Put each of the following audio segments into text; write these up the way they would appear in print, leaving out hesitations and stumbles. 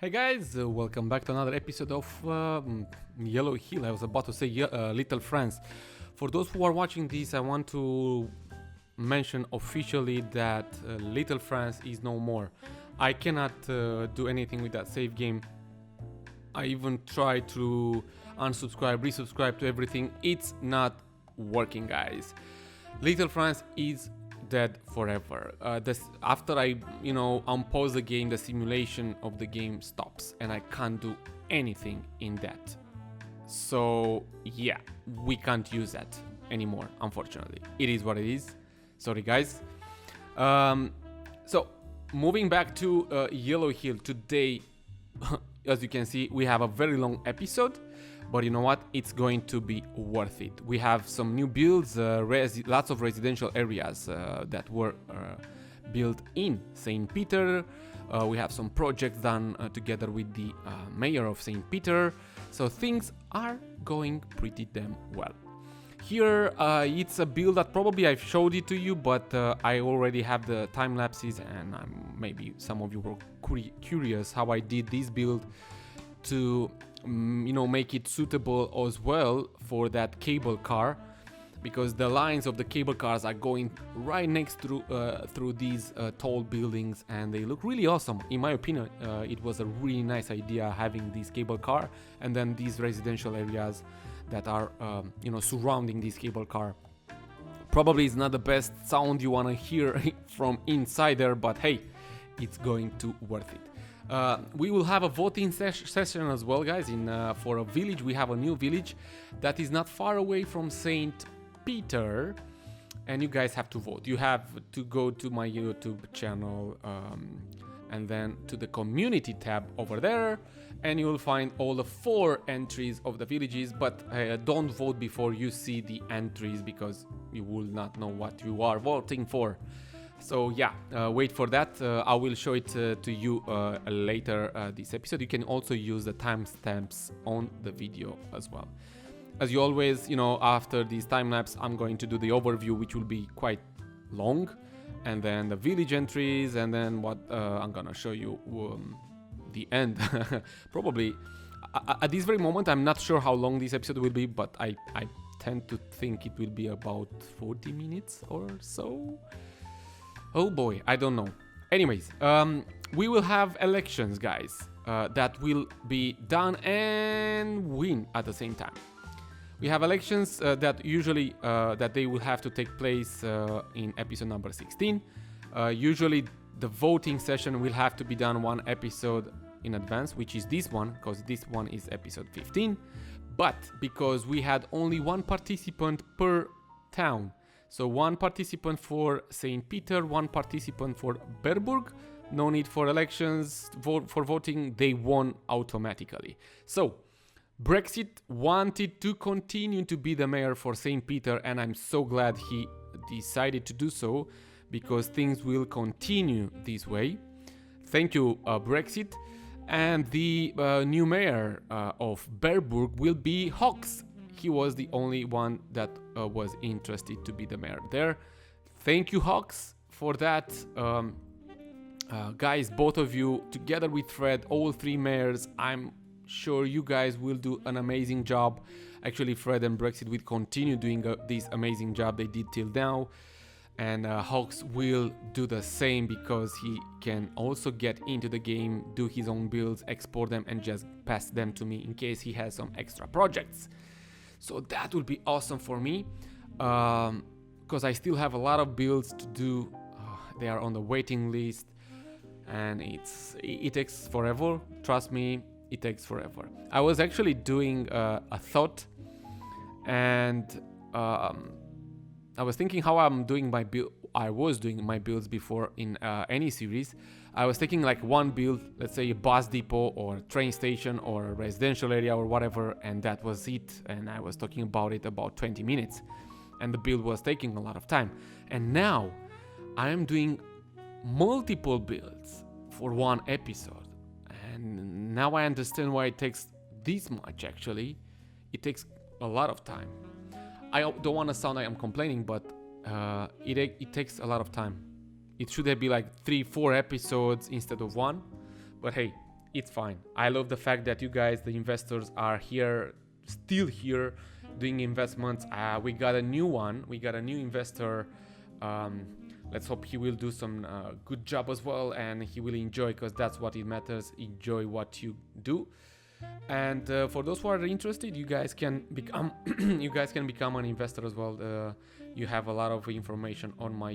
Hey guys, welcome back to another episode of Yellow Hill. I was about to say Little France. For those who are watching this, I want to mention officially that Little France is no more. I cannot do anything with that save game. I even tried to unsubscribe, resubscribe to everything. It's not working, guys. Little France is dead forever. After I unpause the game, the simulation of the game stops and I can't do anything in that. So yeah, we can't use that anymore, unfortunately. It is what it is. Sorry guys. So moving back to Yellow Hill today, as you can see, we have a very long episode. But you know what? It's going to be worth it. We have some new builds, lots of residential areas that were built in St. Peter. We have some projects done together with the mayor of St. Peter. So things are going pretty damn well. Here, it's a build that probably I've showed it to you, but I already have the time lapses, and maybe some of you were curious how I did this build to make it suitable as well for that cable car, because the lines of the cable cars are going right next through these tall buildings, and they look really awesome. In my opinion, it was a really nice idea having this cable car and then these residential areas that are surrounding this cable car. Probably it's not the best sound you want to hear from inside there, but hey, it's going to worth it. We will have a voting session as well, guys. For a village, we have a new village that is not far away from St. Peter, and you guys have to vote. You have to go to my YouTube channel and then to the community tab over there, and you will find all the 4 entries of the villages. But don't vote before you see the entries, because you will not know what you are voting for. So yeah, wait for that. I will show it to you later this episode. You can also use the timestamps on the video as well. As you always, after these time lapse, I'm going to do the overview, which will be quite long, and then the village entries, and then what I'm gonna show you the end. Probably at this very moment, I'm not sure how long this episode will be, but I tend to think it will be about 40 minutes or so. Oh boy, I don't know. Anyways, we will have elections, guys, that will be done and win at the same time. We have elections that usually that they will have to take place in episode number 16. Usually the voting session will have to be done 1 episode in advance, which is this one, because this one is episode 15. But because we had only 1 participant per town, so 1 participant for St. Peter, 1 participant for 𝗏𝗏burg. No need for elections for voting. They won automatically. So Brexit wanted to continue to be the mayor for St. Peter, and I'm so glad he decided to do so, because things will continue this way. Thank you, Brexit. And the new mayor of 𝗏𝗏burg will be 𝗏𝗘𝗦𝗢𝗥𝗧. He was the only one that was interested to be the mayor there. Thank you, 𝗏𝗏𝗦𝗢𝗥𝗧, for that. Guys, both of you, together with Fred, all 3 mayors, I'm sure you guys will do an amazing job. Actually, Fred and Brexit will continue doing this amazing job they did till now. And 𝗏𝗏𝗦𝗢𝗥𝗧 will do the same, because he can also get into the game, do his own builds, export them, and just pass them to me in case he has some extra projects. So that would be awesome for me, because I still have a lot of builds to do. They are on the waiting list, and it takes forever. Trust me, it takes forever. I was actually doing a thought, and I was thinking how I'm doing my build. I was doing my builds before in any series. I was taking like 1 build, let's say a bus depot or train station or a residential area or whatever, and that was it. And I was talking about it about 20 minutes, and the build was taking a lot of time. And now I am doing multiple builds for 1 episode, and now I understand why it takes this much. Actually, it takes a lot of time. I don't want to sound like I'm complaining, but it takes a lot of time. It should be like 3-4 episodes instead of 1, but hey, it's fine. I love the fact that you guys, the investors, are here, still here, doing investments. We got a new one. We got a new investor. Let's hope he will do some good job as well, and he will enjoy, because that's what it matters. Enjoy what you do. And for those who are interested, you guys can become you guys can become an investor as well. You have a lot of information on my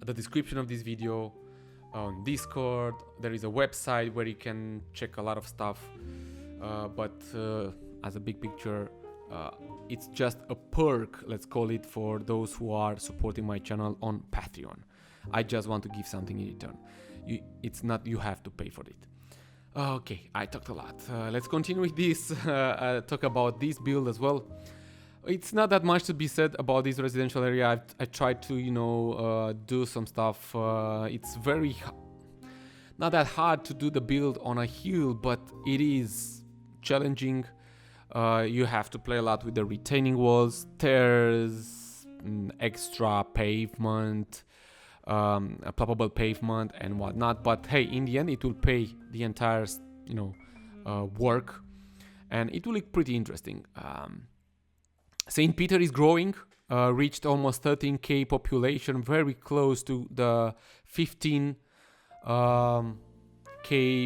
the description of this video, on Discord. There is a website where you can check a lot of stuff, but as a big picture, it's just a perk, let's call it, for those who are supporting my channel on Patreon. I just want to give something in return. It's not you have to pay for it. Okay, I talked a lot. Let's continue with this. Talk about this build as well. It's not that much to be said about this residential area. I tried to, do some stuff. It's very not that hard to do the build on a hill, but it is challenging. You have to play a lot with the retaining walls, stairs, extra pavement, a ploppable pavement and whatnot. But hey, in the end, it will pay the entire, work, and it will look pretty interesting. St. Peter is growing, reached almost 13k population, very close to the 15k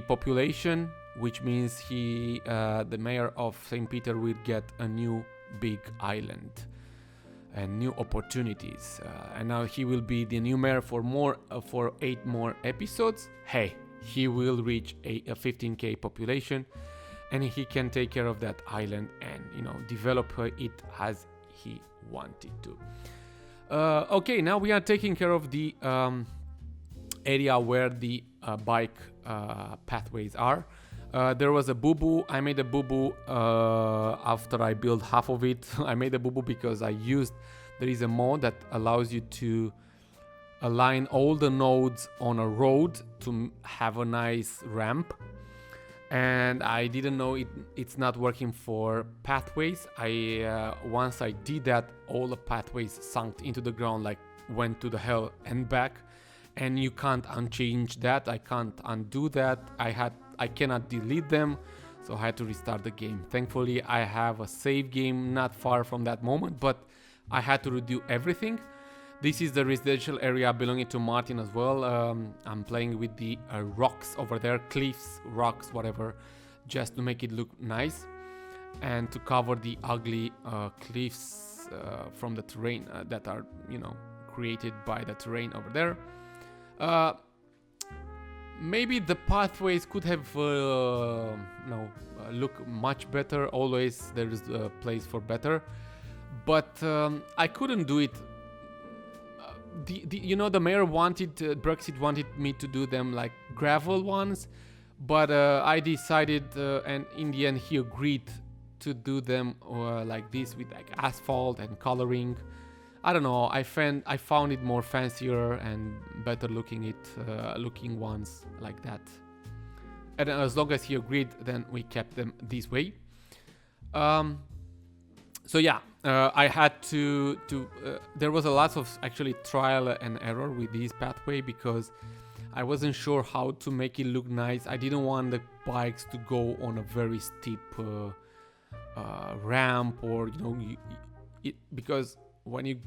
population, which means the mayor of St. Peter will get a new big island and new opportunities. And now he will be the new mayor for 8 more episodes. Hey, he will reach a 15k population, and he can take care of that island and develop it as he wanted to. Okay, now we are taking care of the area where the bike pathways are. There was a boo-boo. I made a boo-boo after I built half of it. I made a boo-boo because there is a mod that allows you to align all the nodes on a road to have a nice ramp. And I didn't know it's not working for pathways. Once I did that, all the pathways sunk into the ground, like went to the hell and back. And you can't unchange that. I can't undo that. I cannot delete them, so I had to restart the game. Thankfully, I have a save game not far from that moment, but I had to redo everything. This is the residential area belonging to Martin as well. I'm playing with the rocks over there, cliffs, rocks, whatever, just to make it look nice and to cover the ugly cliffs from the terrain that are, created by the terrain over there. Maybe the pathways could have look much better. Always there is a place for better, but I couldn't do it. The mayor wanted, Brexit wanted me to do them like gravel ones, but I decided, and in the end he agreed to do them like this with like asphalt and coloring. I don't know. I found it more fancier and better looking ones like that. And as long as he agreed, then we kept them this way. So yeah, I had to. There was a lot of actually trial and error with this pathway because I wasn't sure how to make it look nice. I didn't want the bikes to go on a very steep ramp, or because when you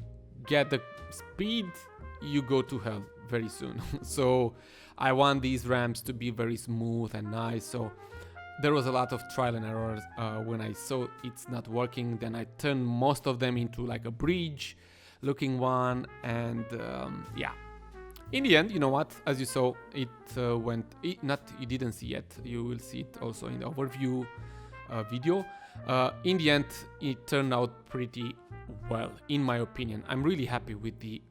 get the speed, you go to hell very soon. So I want these ramps to be very smooth and nice. So there was a lot of trial and errors. When I saw it's not working, then I turned most of them into like a bridge looking one. And yeah, in the end, you know what, as you saw, it went, you didn't see it, you will see it also in the overview video. In the end, it turned out pretty well, in my opinion. I'm really happy with the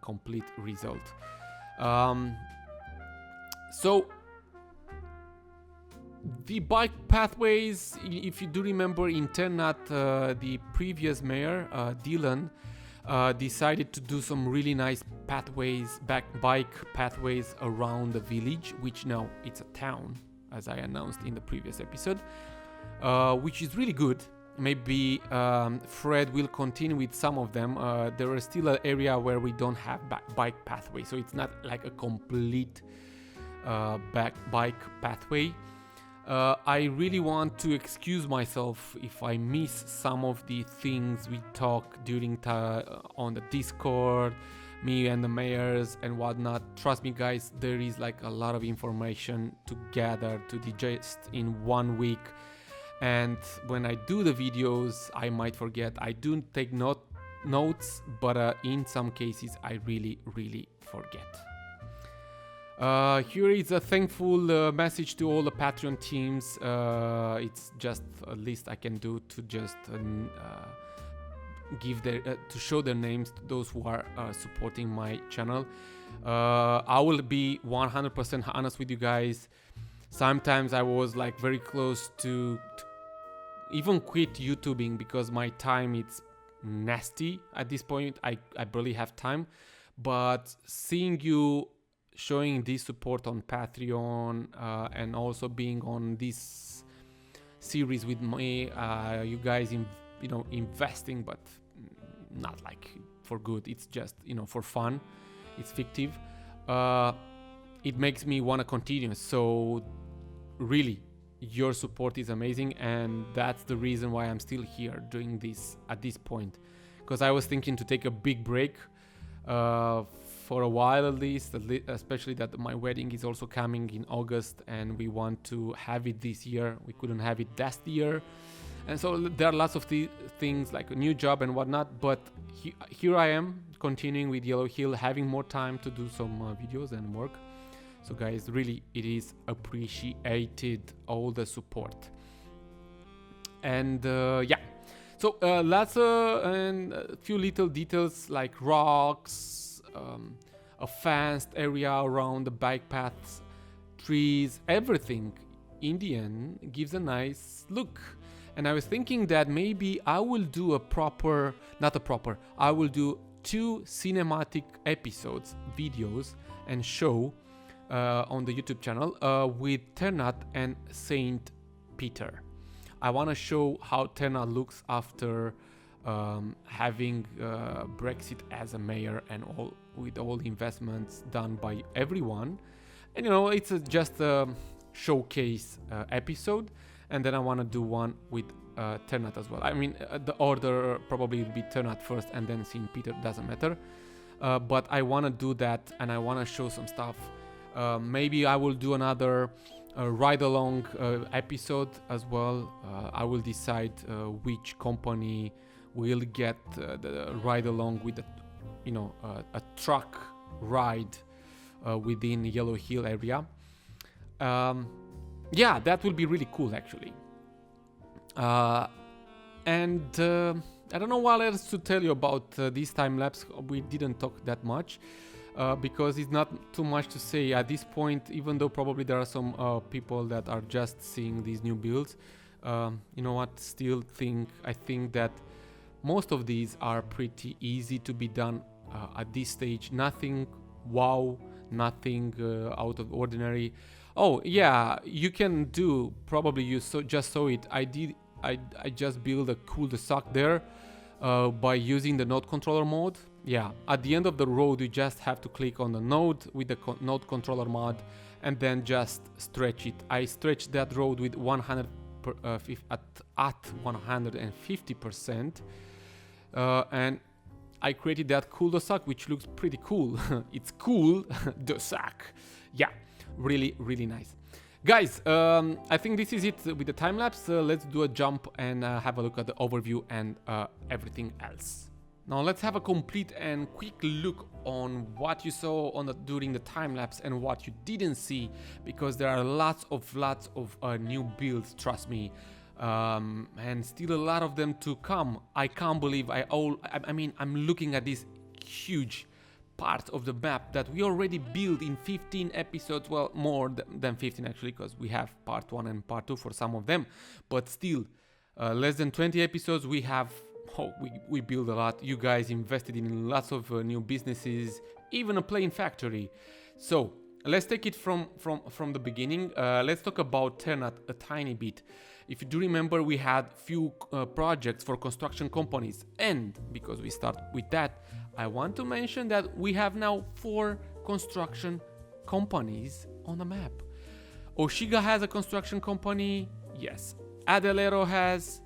complete result. So the bike pathways, if you do remember, in Ternat, the previous mayor, Dylan, decided to do some really nice pathways, bike pathways around the village, which now it's a town, as I announced in the previous episode, which is really good. Maybe Fred will continue with some of them. There is still an area where we don't have bike pathway, so it's not like a complete bike pathway. I really want to excuse myself if I miss some of the things we talk during on the Discord, me and the mayors and whatnot. Trust me guys, there is like a lot of information to gather, to digest in 1 week, and when I do the videos I might forget. I do take notes, but in some cases I really forget. Here is a thankful message to all the Patreon teams. It's just a list I can do to just give their to show their names to those who are supporting my channel. I will be 100% honest with you guys. Sometimes I was like very close to even quit YouTubing because my time it's nasty at this point. I barely have time, but seeing you showing this support on Patreon and also being on this series with me, you guys investing, but not like for good, it's just for fun, it's fictive. It makes me want to continue. So really your support is amazing, and that's the reason why I'm still here doing this at this point, because I was thinking to take a big break for a while at least, especially that my wedding is also coming in August and we want to have it this year. We couldn't have it last year, and so there are lots of things like a new job and whatnot, but here I am continuing with Yellow Hill, having more time to do some videos and work. So guys, really it is appreciated, all the support. And yeah, so lots and a few little details like rocks, a fenced area around the bike paths, trees, everything in the end gives a nice look. And I was thinking that maybe I will do I will do 2 cinematic episodes, videos and show on the YouTube channel with 𝗏𝗏𝗏 and Saint Peter. I want to show how 𝗏𝗏𝗏 looks after having Brexit as a mayor and with all the investments done by everyone. And it's just a showcase episode. And then I want to do one with 𝗏𝗏𝗏 as well. I mean, the order probably will be 𝗏𝗏𝗏 first and then Saint Peter, doesn't matter. But I want to do that, and I want to show some stuff. Maybe I will do another ride-along episode as well. I will decide which company will get the ride-along with a truck ride within Yellow Hill area. Yeah, that will be really cool actually. And I don't know what else to tell you about this time lapse. We didn't talk that much because it's not too much to say at this point, even though probably there are some people that are just seeing these new builds. You know what, I think that most of these are pretty easy to be done at this stage. Nothing wow, nothing out of ordinary. Oh yeah, you can do, probably you just saw it, I just built a 𝗥𝗘𝗦𝗢𝗥 there by using the node controller mode. Yeah, at the end of the road you just have to click on the node with the node controller mod and then just stretch it. I stretched that road with 150%, and I created that 𝗥𝗘𝗦𝗢𝗥, which looks pretty cool. It's cool, 𝗏𝗏𝗏𝗏. Yeah, really nice. Guys, I think this is it with the time lapse. Let's do a jump and have a look at the overview and everything else. Now let's have a complete and quick look on what you saw during the time lapse and what you didn't see, because there are lots of new builds, trust me, and still a lot of them to come. I can't believe I'm looking at this huge part of the map that we already built in 15 episodes. Well, more than 15 actually, because we have part 1 and part 2 for some of them, but still less than 20 episodes. We have we build a lot. You guys invested in lots of new businesses, even a plane factory. So let's take it from the beginning. Let's talk about 𝗏𝗏𝗏 a tiny bit. If you do remember, we had few projects for construction companies, and because we start with that, I want to mention that we have now 4 construction companies on the map. 𝗤𝗙𝗥𝗘 has a construction company. Yes. 𝗦𝗘𝗥𝗘 has.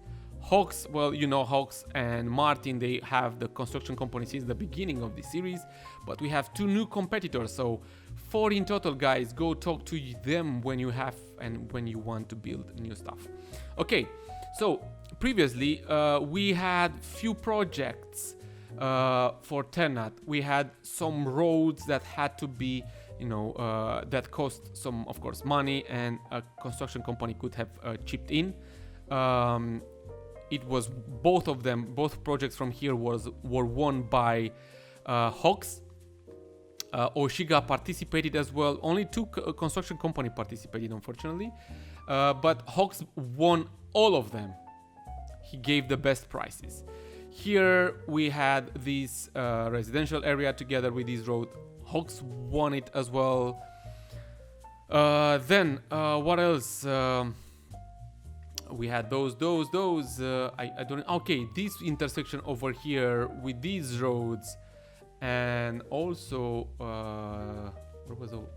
𝗥𝗘𝗙𝗢, well, you know, 𝗥𝗙𝗢 and Martin, they have the construction company since the beginning of the series, but we have 2 new competitors, so 4 in total, guys. Go talk to them when you have and when you want to build new stuff. Okay, so previously we had few projects for Ternat. We had some roads that had to be, you know, that cost some, of course, money, and a construction company could have chipped in. It was both of them, both projects from here were won by 𝗥𝗙𝗢. 𝗤𝗙𝗥𝗘 participated as well. Only 2 construction company participated, unfortunately, but 𝗥𝗙𝗢 won all of them. He gave the best prices. Here we had this residential area together with this road. 𝗥𝗙𝗢 won it as well. Then what else? We had those. I don't. Okay, this intersection over here with these roads, and also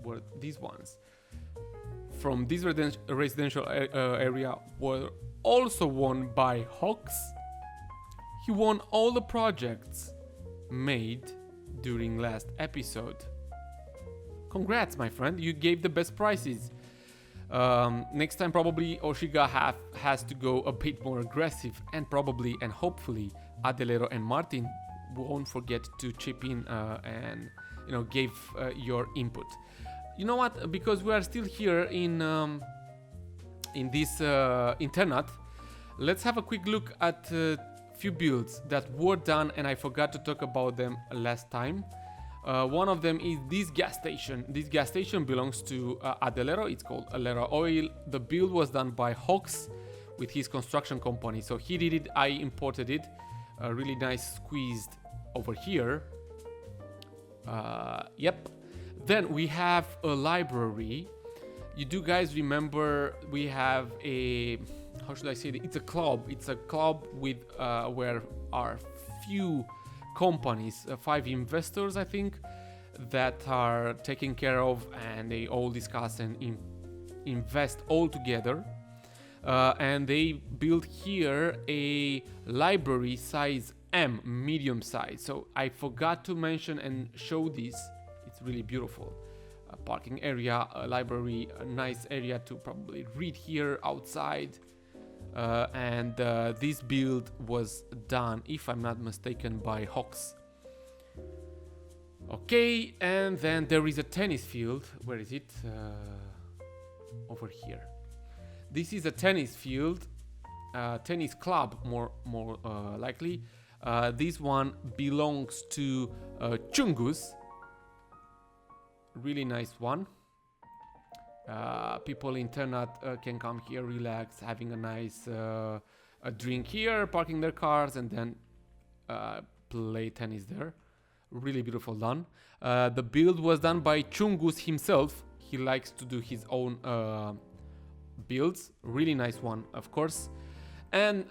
were these ones from this residential area were also won by 𝗥𝗙𝗢. He won all the projects made during last episode. Congrats, my friend! You gave the best prices. Next time probably 𝗤𝗙𝗥𝗘 has to go a bit more aggressive, and probably and hopefully 𝗦𝗘𝗥𝗏 and Martin won't forget to chip in and, you know, give your input. You know what? Because we are still here in this Ternat, let's have a quick look at few builds that were done, and I forgot to talk about them last time. One of them is this gas station. This gas station belongs to 𝗦𝗘𝗦𝗏. It's called 𝗦𝗨𝗨𝗏𝗏. The build was done by 𝗥𝗙𝗢 with his construction company. So he did it, I imported it. A really nice squeezed over here. Yep. Then we have a library. You do guys remember we have a, how should I say it? It's a club. It's a club with where are few companies, 5 investors, I think, that are taken care of, and they all discuss and invest all together. And they built here a library size M, medium size. So I forgot to mention and show this. It's really beautiful. A parking area, a library, a nice area to probably read here outside. And this build was done, if I'm not mistaken, by 𝗥𝗙𝗢. Okay, and then there is a tennis field. Where is it? Over here. This is a tennis field, tennis club, more likely. This one belongs to 𝗥𝗘𝗔𝗡𝗙. Really nice one. People in Ternat can come here, relax, having a nice a drink here, parking their cars, and then play tennis there. Really beautiful done. The build was done by 𝗥𝗘𝗔𝗡 himself. He likes to do his own builds. Really nice one, of course. And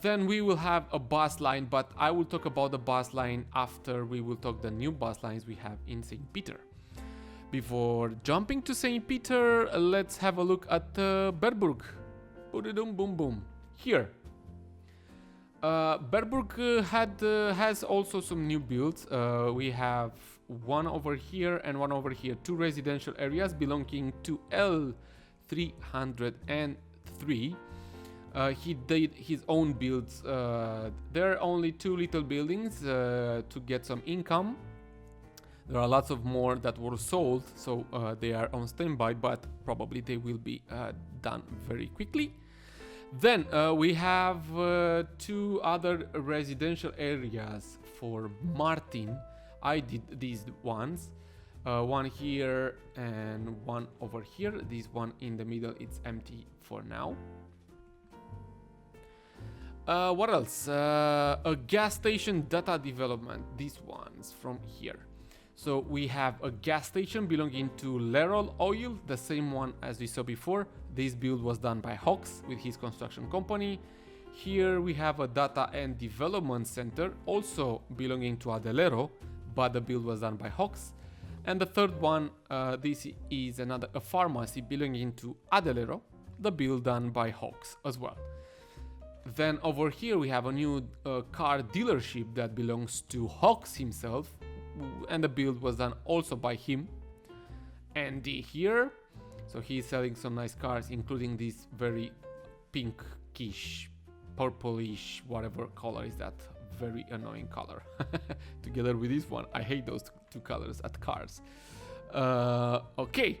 then we will have a bus line, but I will talk about the bus line after we will talk the new bus lines we have in St. Peter. Before jumping to St. Peter, let's have a look at Berburg. Boom, boom, boom. Here. Berburg has also some new builds. We have one over here and one over here. 2 residential areas belonging to 𝗚303. He did his own builds. There are only 2 little buildings to get some income. There are lots of more that were sold, so they are on standby, but probably they will be done very quickly. Then we have 2 other residential areas for Martin. I did these ones. One here and one over here. This one in the middle, it's empty for now. What else? A gas station data development. These ones from here. So we have a gas station belonging to 𝗏𝗨𝗨𝗏𝗏, the same one as we saw before. This build was done by 𝗥𝗙𝗢 with his construction company. Here we have a data and development center, also belonging to 𝗦𝗘𝗦𝗏, but the build was done by 𝗥𝗙𝗢. And the third one, this is a pharmacy belonging to 𝗦𝗘𝗦𝗣𝗦𝗧𝗜𝗢𝗡, the build done by 𝗏𝗡𝗥 as well. Then over here we have a new car dealership that belongs to 𝗏𝗥𝗧 himself, and the build was done also by him. And here, so he's selling some nice cars, including this very pinkish, purplish, whatever color is that. Very annoying color. Together with this one, I hate those two colors at cars. Okay.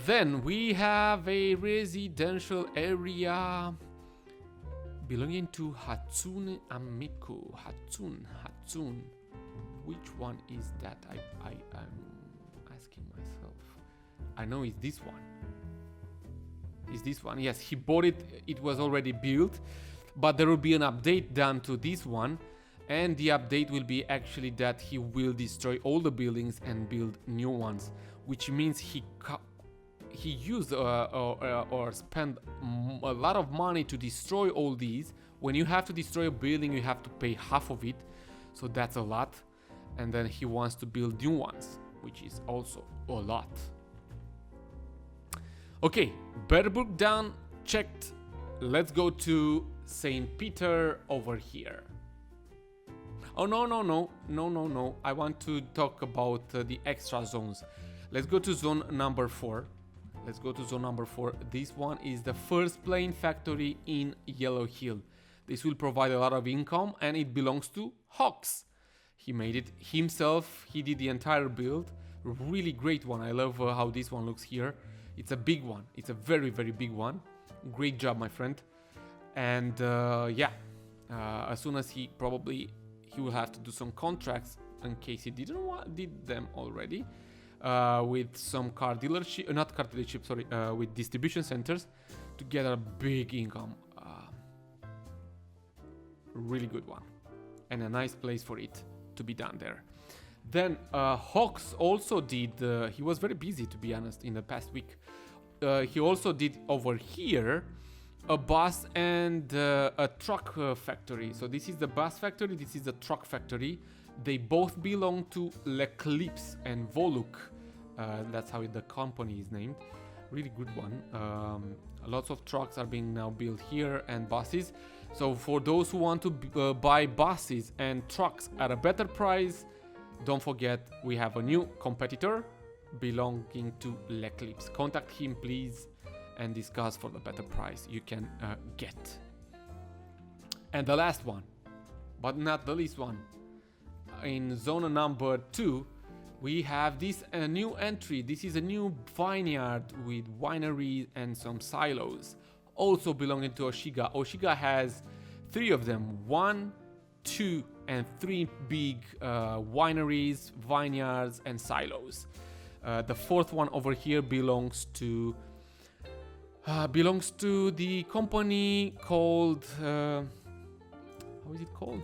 Then we have a residential area belonging to Hatsune Amiku. Hatsune. Which one is that? I'm asking myself. I know it's this one. Is this one? Yes, he bought it. It was already built. But there will be an update done to this one, and the update will be actually that he will destroy all the buildings and build new ones, which means he used or spent a lot of money to destroy all these. When you have to destroy a building, you have to pay half of it, so that's a lot. And then he wants to build new ones, which is also a lot. Okay, Berburg done, checked. Let's go to St. Peter over here. Oh, no. I want to talk about the extra zones. Let's go to zone number 4. This one is the first plane factory in Yellow Hill. This will provide a lot of income, and it belongs to 𝗏𝗥𝗧. He made it himself. He did the entire build. Really great one. I love how this one looks here. It's a big one. It's a very, very big one. Great job, my friend. And as soon as he will have to do some contracts, in case he did them already, with some car dealership, with distribution centers to get a big income. Really good one, and a nice place for it to be done there. Then 𝗏𝗥𝗧 also did. He was very busy, to be honest, in the past week. He also did over here a bus and a truck factory. So this is the bus factory, this is the truck factory. They both belong to 𝗥𝗘𝗦𝗥𝗡 and 𝗏𝗏𝒡𝒄. That's how the company is named. Really good one. Lots of trucks are being now built here, and buses. So for those who want to buy buses and trucks at a better price, don't forget we have a new competitor belonging to 𝗥𝗘𝗦𝗥𝗡. Contact him, please, and discuss for the better price you can get. And the last one, but not the least one, in zone number 2, we have this new entry. This is a new vineyard with wineries and some silos, also belonging to 𝗏𝗥𝗥𝗏. 𝗏𝗥𝗥𝗏 has 3 of them, 1, 2, and 3 big wineries, vineyards, and silos. The 4th one over here belongs to the company called how is it called?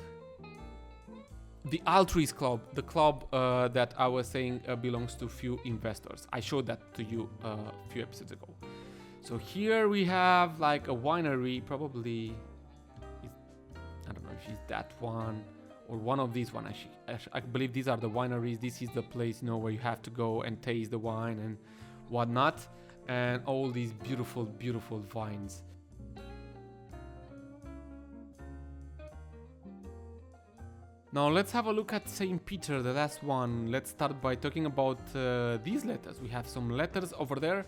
The Altruist Club, the club that I was saying belongs to few investors. I showed that to you a few episodes ago. So here we have like a winery, probably, I don't know if it's that one or one of these one. I believe these are the wineries. This is the place, where you have to go and taste the wine and whatnot, and all these beautiful, beautiful vines. Now let's have a look at St. Peter, the last one. Let's start by talking about these letters. We have some letters over there.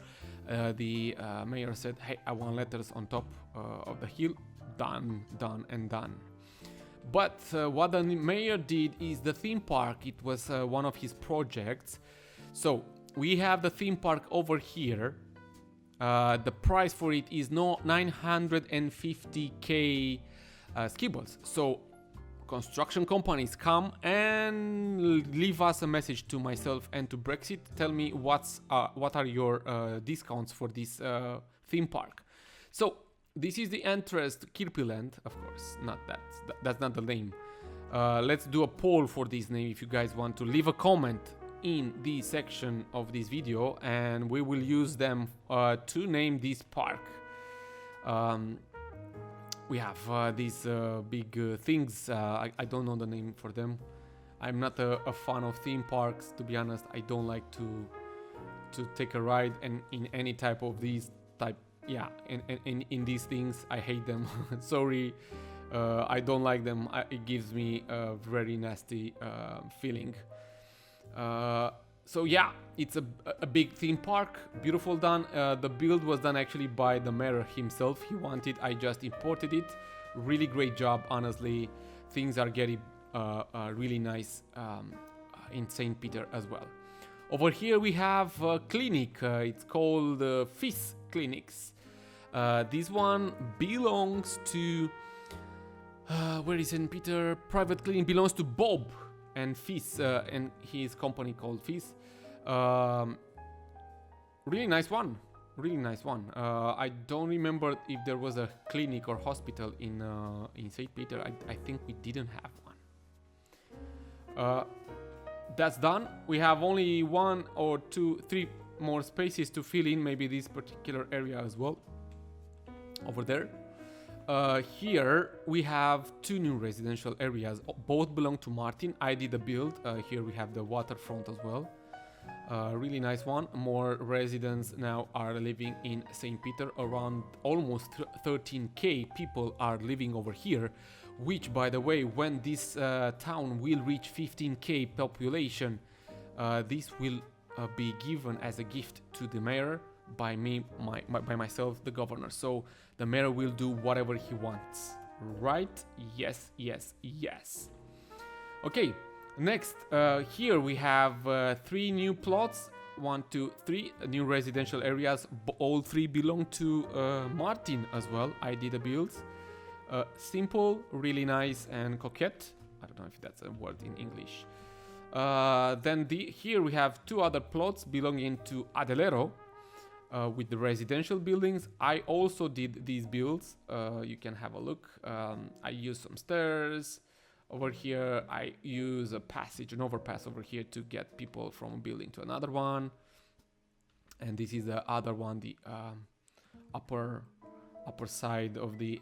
The mayor said, hey, I want letters on top of the hill. Done, done, and done. But what the mayor did is the theme park. It was one of his projects. So we have the theme park over here. The price for it is 950k skiballs. So construction companies come and leave us a message to myself and to Brexit. Tell me what are your discounts for this theme park. So this is the entrance to 𝗥𝗘𝗦𝗏𝗧𝗜𝗢𝗏, of course, not that's not the name. Let's do a poll for this name if you guys want to leave a comment in the section of this video, and we will use them to name this park. We have these big things, I don't know the name for them. I'm not a fan of theme parks, to be honest. I don't like to take a ride and in any type of these type, yeah, in these things. I hate them. Sorry, I don't like them. It gives me a very nasty feeling. So yeah, it's a big theme park, beautiful done. The build was done actually by the mayor himself. He wanted, I just imported it. Really great job, honestly. Things are getting really nice in St. Peter as well. Over here we have a clinic. It's called 𝗙𝗡 Clinics. This one belongs to where is St. Peter? Private clinic belongs to Bob and 𝗙𝗡 and his company called 𝗙𝗡. Really nice one. Really nice one. I don't remember if there was a clinic or hospital in St. Peter. I think we didn't have one. That's done. We have only 1 or 2, 3 more spaces to fill in, maybe this particular area as well. Over there. Here we have 2 new residential areas. Both belong to Martin. I did the build. Here we have the waterfront as well. Really nice one. More residents now are living in St. Peter. Around almost 13k people are living over here, which, by the way, when this town will reach 15k population, this will be given as a gift to the mayor by me, by myself, the governor. So the mayor will do whatever he wants, right? Yes, yes, yes. Okay. Next, here we have 3 new plots, 1, 2, 3 new residential areas. All 3 belong to Martin as well. I did the builds. Simple, really nice, and coquette. I don't know if that's a word in English. Then here we have 2 other plots belonging to 𝗦𝗘𝗦𝗣𝗢𝗡 with the residential buildings. I also did these builds. You can have a look. I used some stairs. Over here, I use a passage, an overpass over here to get people from a building to another one. And this is the other one, the upper side of the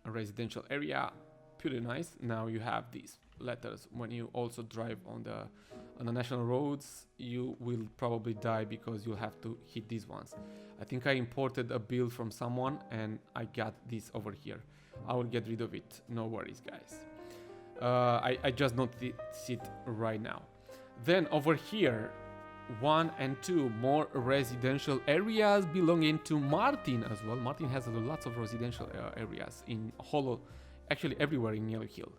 residential area. Pretty nice. Now you have these letters. When you also drive on the national roads, you will probably die because you'll have to hit these ones. I think I imported a build from someone and I got this over here. I will get rid of it, no worries, guys. I just noticed it right now. Then over here, 1 and 2 more residential areas belonging to Martin as well. Martin has lots of residential areas in Hollow, actually everywhere in Yellow Hill.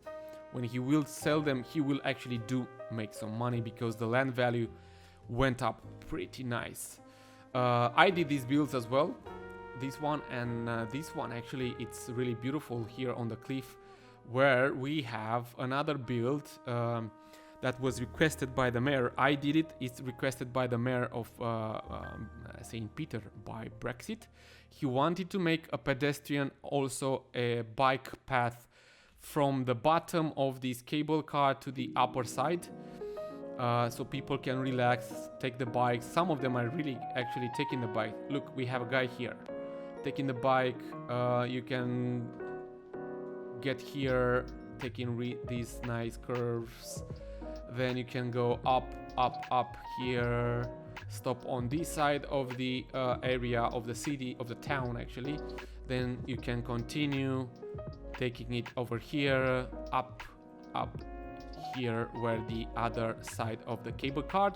When he will sell them, he will actually do make some money because the land value went up pretty nice. I did these builds as well. This one and this one, actually, it's really beautiful here on the cliff, where we have another build that was requested by the mayor. I did it. It's requested by the mayor of St. Peter by Brexit. He wanted to make a pedestrian, also a bike path from the bottom of this cable car to the upper side, so people can relax, take the bike. Some of them are really actually taking the bike. Look, we have a guy here taking the bike. You can get here, taking these nice curves. Then you can go up here, stop on this side of the area of the city, of the town actually. Then you can continue taking it over here, up here where the other side of the cable car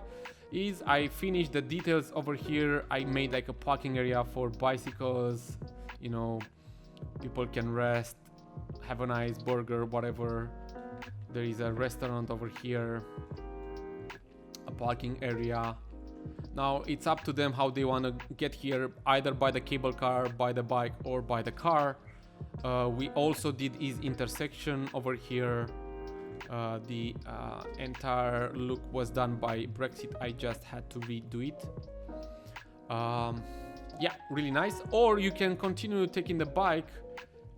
is. I finished the details over here. I made like a parking area for bicycles, you know, people can rest, have a nice burger, whatever. There is a restaurant over here, a parking area. Now it's up to them how they want to get here, either by the cable car, by the bike, or by the car. We also did his intersection over here. The entire look was done by Brexit. I just had to redo it. Yeah, really nice. Or you can continue taking the bike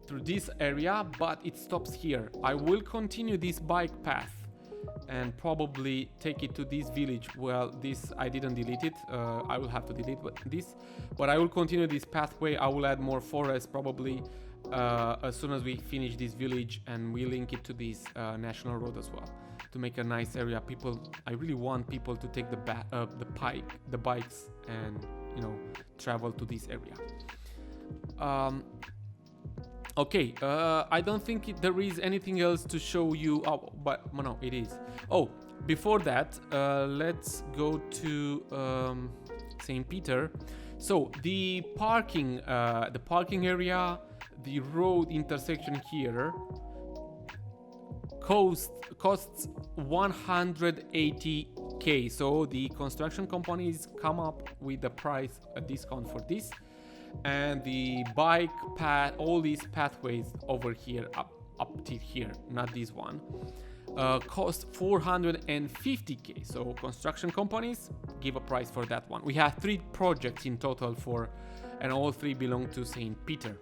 through this area, but it stops here. I will continue this bike path and probably take it to this village. Well, this I didn't delete it. I will have to delete this, but I will continue this pathway. I will add more forest probably as soon as we finish this village, and we link it to this national road as well. to make a nice area. I really want people to take the bikes and travel to this area. Okay, I don't think there is anything else to show you. Oh, but no, it is. Oh, before that, let's go to St. Peter. So the parking area, the road intersection here costs 180k. So the construction companies come up with a price, a discount for this, and the bike path, all these pathways over here up to here, not this one, cost 450k. So construction companies give a price for that one. We have 3 projects in total and all 3 belong to St. Peter.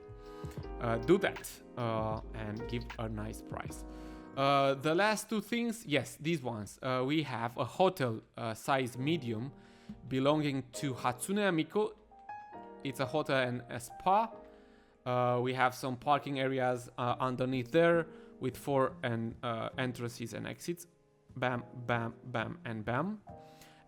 Do that and give a nice price. The last 2 things, yes, these ones. We have a hotel size medium belonging to 𝗏𝗏𝗦𝗢𝗡. It's a hotel and a spa. We have some parking areas underneath there with 4 entrances and exits. Bam, bam, bam, and bam.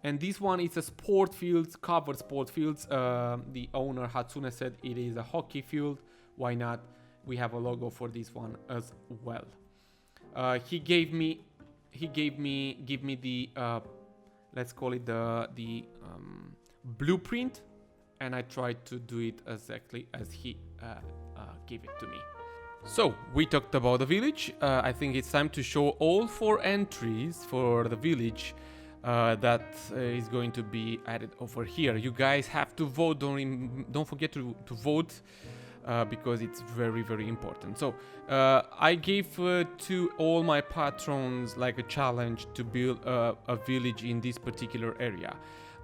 And this one is a sport fields, covered sport fields. The owner Hatsune said it is a hockey field. Why not? We have a logo for this one as well. He gave me the let's call it the blueprint, and I tried to do it exactly as he gave it to me. So we talked about the village. I think it's time to show all 4 entries for the village that is going to be added over here. You guys have to vote. Don't forget to vote. Because it's very, very important. So I gave to all my patrons like a challenge to build a village in this particular area.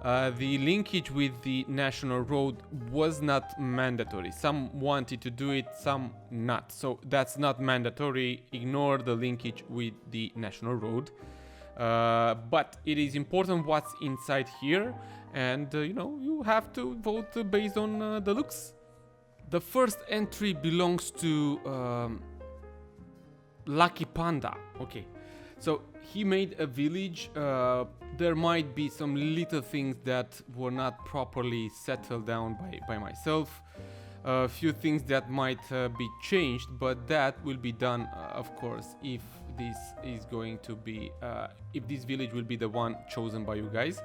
The linkage with the national road was not mandatory. Some wanted to do it, some not. So that's not mandatory. Ignore the linkage with the national road. But it is important what's inside here, and you have to vote based on the looks. The first entry belongs to Lucky Panda. Okay, so he made a village. There might be some little things that were not properly settled down by myself. A few things that might be changed, but that will be done, of course, if this is going to be, if this village will be the one chosen by you guys.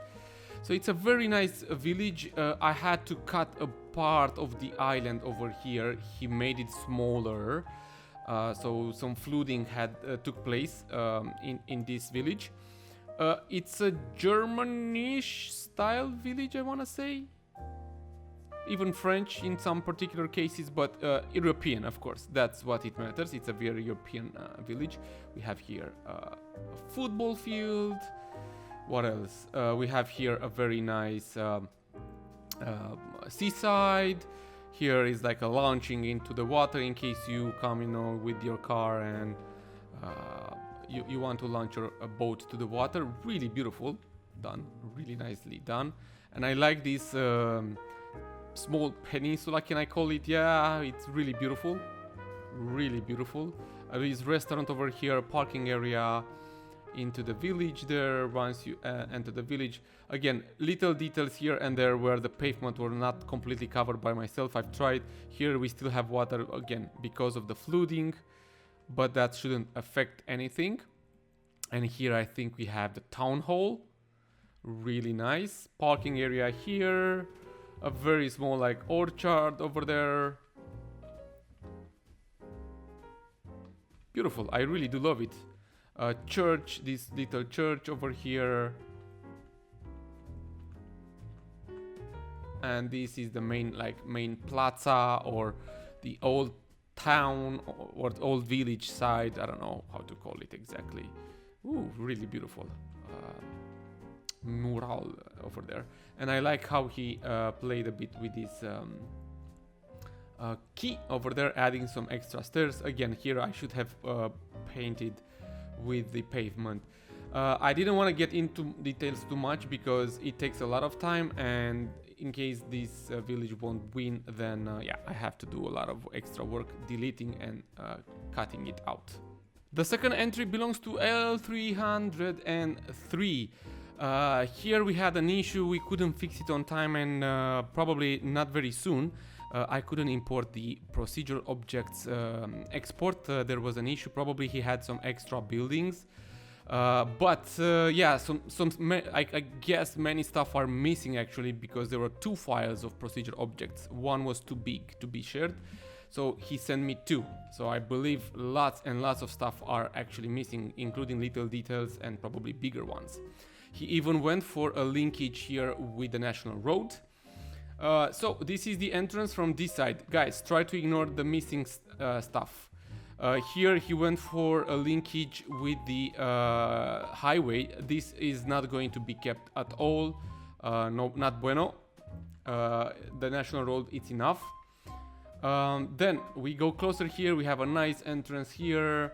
So it's a very nice village. I had to cut a part of the island over here. He made it smaller, so some flooding had took place in this village. It's a Germanish style village, I want to say. Even French in some particular cases, but European, of course. That's what it matters. It's a very European village. We have here a football field. What else? We have here a very nice seaside. Here is like a launching into the water in case you come, with your car and you want to launch a boat to the water. Really beautiful, done, really nicely done. And I like this small peninsula, can I call it? Yeah, it's really beautiful, really beautiful. There is restaurant over here, parking area into the village there. Once you enter the village, again, little details here and there where the pavement were not completely covered by myself. I've tried. Here we still have water again because of the flooding, but that shouldn't affect anything. And here I think we have the town hall, really nice. Parking area here, a very small like orchard over there. Beautiful, I really do love it. Church, this little church over here. And this is the main plaza, or the old town or old village side. I don't know how to call it exactly. Ooh, really beautiful mural over there. And I like how he played a bit with this key over there, adding some extra stairs. Again, here I should have painted with the pavement. I didn't want to get into details too much because it takes a lot of time, and in case this village won't win, then yeah, I have to do a lot of extra work deleting and cutting it out. The second entry belongs to 𝗚𝗚𝗏�03. Here we had an issue, we couldn't fix it on time, and probably not very soon. I couldn't import the procedural objects export. There was an issue, probably he had some extra buildings. Yeah, I guess many stuff are missing actually, because there were two files of procedure objects. One was too big to be shared, so he sent me two. So I believe lots and lots of stuff are actually missing, including little details and probably bigger ones. He even went for a linkage here with the national road. So this is the entrance from this side. Guys, try to ignore the missing stuff. Here he went for a linkage with the highway. This is not going to be kept at all. No, not bueno. The national road, it's enough. Then we go closer here. We have a nice entrance here.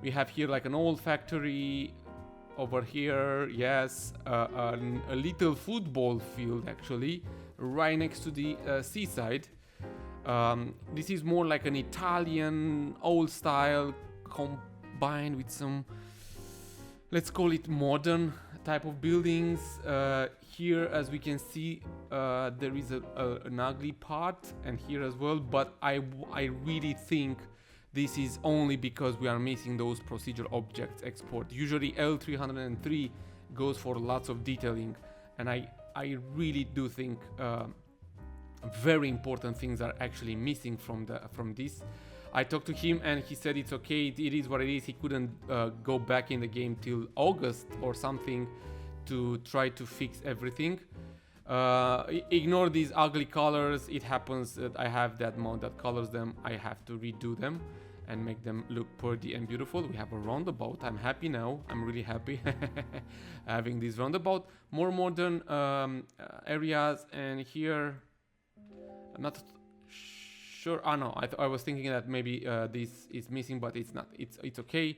We have here like an old factory. Over here, yes, a little football field actually, right next to the seaside. This is more like an Italian old style combined with some, let's call it modern type of buildings. Here, as we can see, there is an ugly part, and here as well, but I really think this is only because we are missing those procedural objects export. Usually 𝗚𝗏𝗏�03 goes for lots of detailing, and I really do think very important things are actually missing from this. I talked to him and he said it's okay, it is what it is. He couldn't go back in the game till August or something to try to fix everything. Ignore these ugly colors. It happens that I have that mod that colors them. I have to redo them and make them look pretty and beautiful. We have a roundabout. I'm happy now. I'm really happy having this roundabout. More modern areas, and here I'm not sure. Oh no, I was thinking that maybe this is missing, but it's not. It's okay.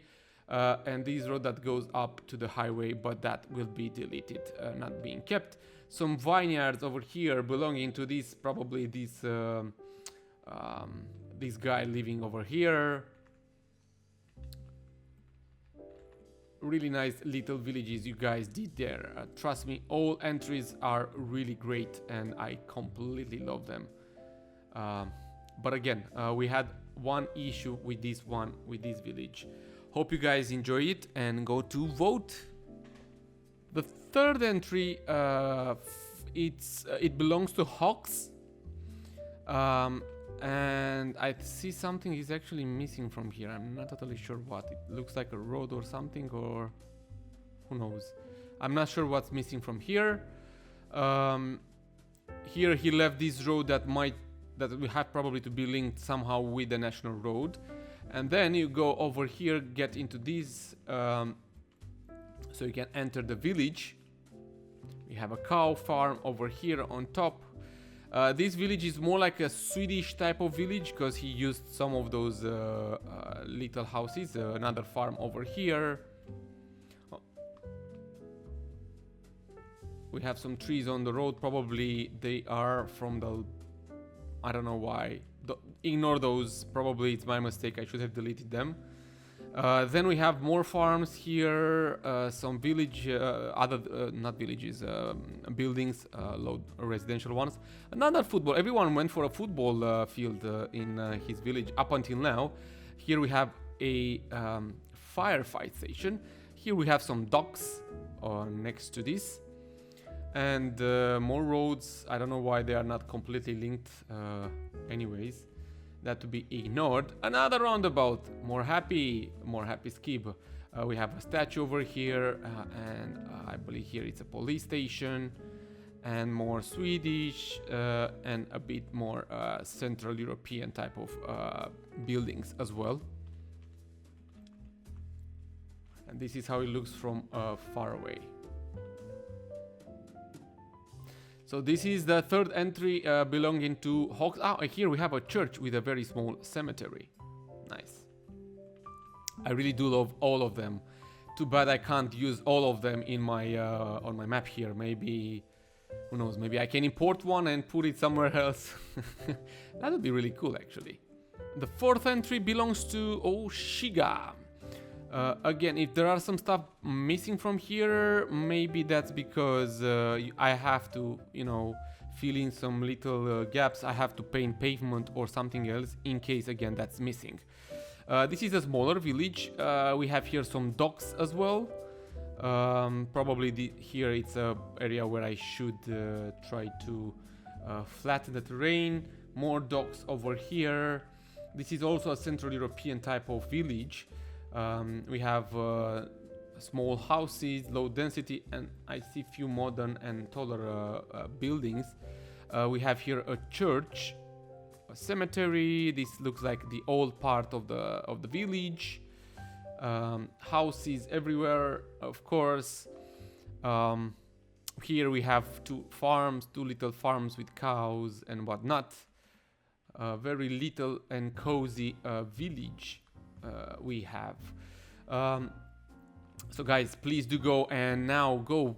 And this road that goes up to the highway, but that will be deleted, not being kept. Some vineyards over here belonging to this, probably this this guy living over here. Really nice little villages you guys did there. Trust me, all entries are really great and I completely love them. But again, we had one issue with this village. Hope you guys enjoy it and go to vote. The third entry, it belongs to 𝗏𝗚𝗥𝗘𝗢, and I see something is actually missing from here. I'm not totally sure what. It looks like a road or something, or who knows. I'm not sure what's missing from here. Here he left this road that we have probably to be linked somehow with the national road. And then you go over here, get into this, so you can enter the village. We have a cow farm over here on top. This village is more like a Swedish type of village because he used some of those little houses. Another farm over here. We have some trees on the road. Probably they are from the... I don't know why. Ignore those. Probably it's my mistake. I should have deleted them. Then we have more farms here, some village, not villages, buildings, residential ones. Another football. Everyone went for a football field in his village up until now. Here we have a firefight station. Here we have some docks next to this. And more roads. I don't know why they are not completely linked anyways. That to be ignored. Another roundabout. More happy Skib. We have a statue over here, and I believe here it's a police station, and more Swedish, and a bit more Central European type of buildings as well. And this is how it looks from far away. So this is the third entry belonging to 𝗏𝗚𝗥𝗘𝗢. Here we have a church with a very small cemetery. Nice. I really do love all of them. Too bad I can't use all of them in my on my map here. Maybe, who knows, maybe I can import one and put it somewhere else. That would be really cool actually. The fourth entry belongs to 𝗚𝗏𝗥𝗘𝗢. Again, if there are some stuff missing from here, maybe that's because I have to, you know, fill in some little gaps. I have to paint pavement or something else in case, again, that's missing. This is a smaller village. We have here some docks as well. Probably here it's a area where I should try to flatten the terrain. More docks over here. This is also a Central European type of village. We have small houses, low density, and I see few modern and taller buildings. We have here a church, a cemetery. This looks like the old part of the village. Houses everywhere, of course. Here we have two little farms with cows and whatnot. Very little and cozy village we have. So guys, please do go and now go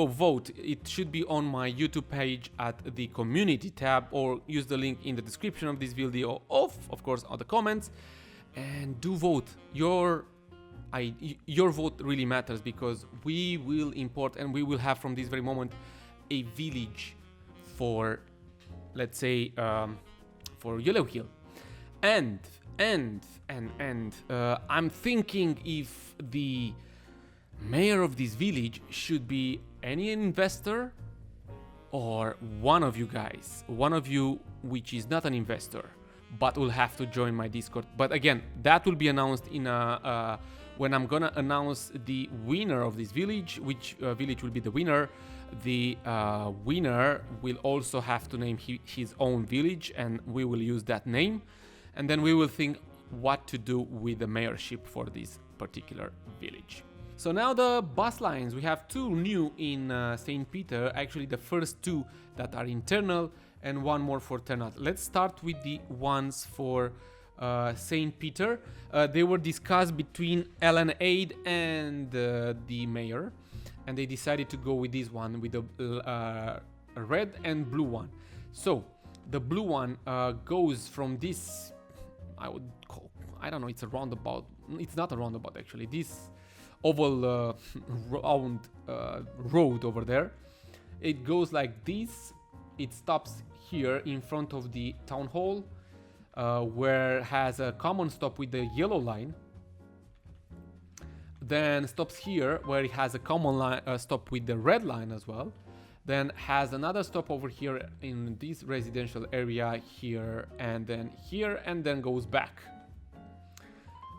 vote. It should be on my YouTube page at the community tab, or use the link in the description of this video, of course, on the comments, and do vote. Your vote really matters, because we will import and we will have from this very moment a village for, let's say, for Yellow Hill. And I'm thinking if the mayor of this village should be any investor or one of you guys, one of you which is not an investor but will have to join my Discord. But again, that will be announced in when I'm gonna announce the winner of this village, which village will be the winner. The winner will also have to name his own village, and we will use that name, and then we will think what to do with the mayorship for this particular village. So now the bus lines, we have two new in St. Peter, actually the first two that are internal and one more for Ternat. Let's start with the ones for St. Peter. They were discussed between 𝗟𝗙𝗦𝗣𝗣𝗢 and the mayor, and they decided to go with this one, with the red and blue one. So the blue one goes from this, I don't know, it's a roundabout. It's not a roundabout actually. This oval round road over there. It goes like this. It stops here in front of the town hall, where it has a common stop with the yellow line. Then stops here where it has a common stop with the red line as well. Then has another stop over here in this residential area here, and then goes back.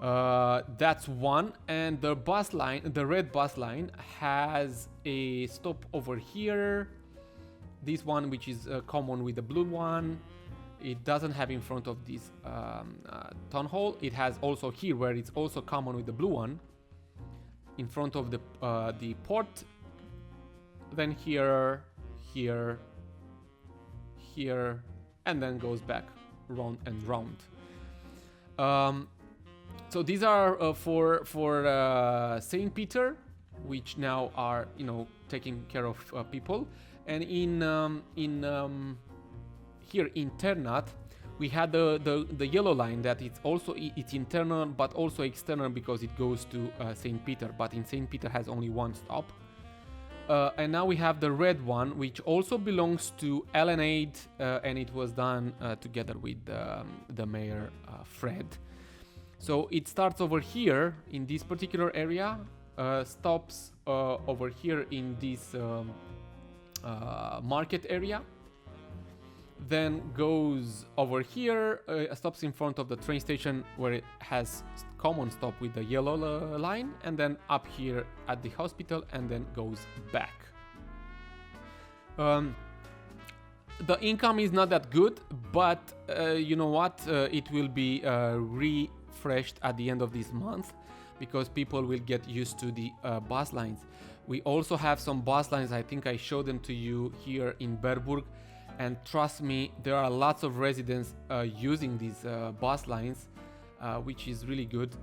That's one. And the bus line, the red bus line, has a stop over here. This one, which is common with the blue one. It doesn't have in front of this town hall. It has also here where it's also common with the blue one, in front of the port. Then here, and then goes back round and round. So these are for St. Peter, which now are, you know, taking care of people. And here in Ternat, we had the yellow line that it's internal but also external, because it goes to St. Peter. But in St. Peter has only one stop. And now we have the red one, which also belongs to 𝗟𝗟𝗦𝗣𝗣𝗢, and it was done together with the mayor, Fred. So it starts over here in this particular area, stops over here in this market area, then goes over here, stops in front of the train station where it has common stop with the yellow line, and then up here at the hospital, and then goes back. The income is not that good, but you know what, it will be refreshed at the end of this month, because people will get used to the bus lines. We also have some bus lines, I think I showed them to you here in Berburg, and trust me, there are lots of residents using these bus lines, which is really good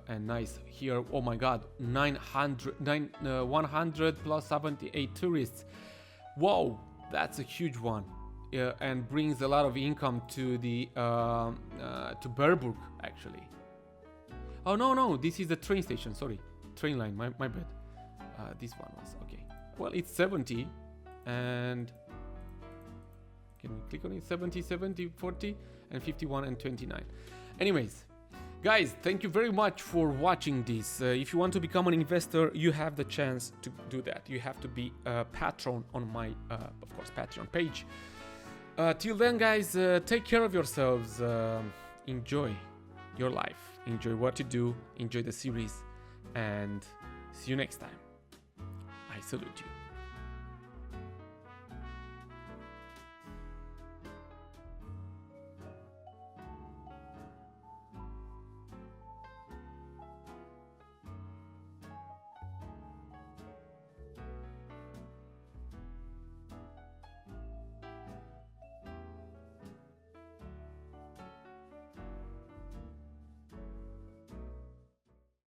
and nice. Here, oh my god, 100 plus 78 tourists. Whoa, that's a huge one, and brings a lot of income to the to Berburg actually. Oh, no, this is the train station, sorry. Train line, my bad. This one was, okay. Well, it's 70, and can we click on it? 70, 70, 40, and 51 and 29. Anyways, guys, thank you very much for watching this. If you want to become an investor, you have the chance to do that. You have to be a patron on my, of course, Patreon page. Till then, guys, take care of yourselves. Enjoy your life. Enjoy what you do. Enjoy the series. And see you next time. I salute you.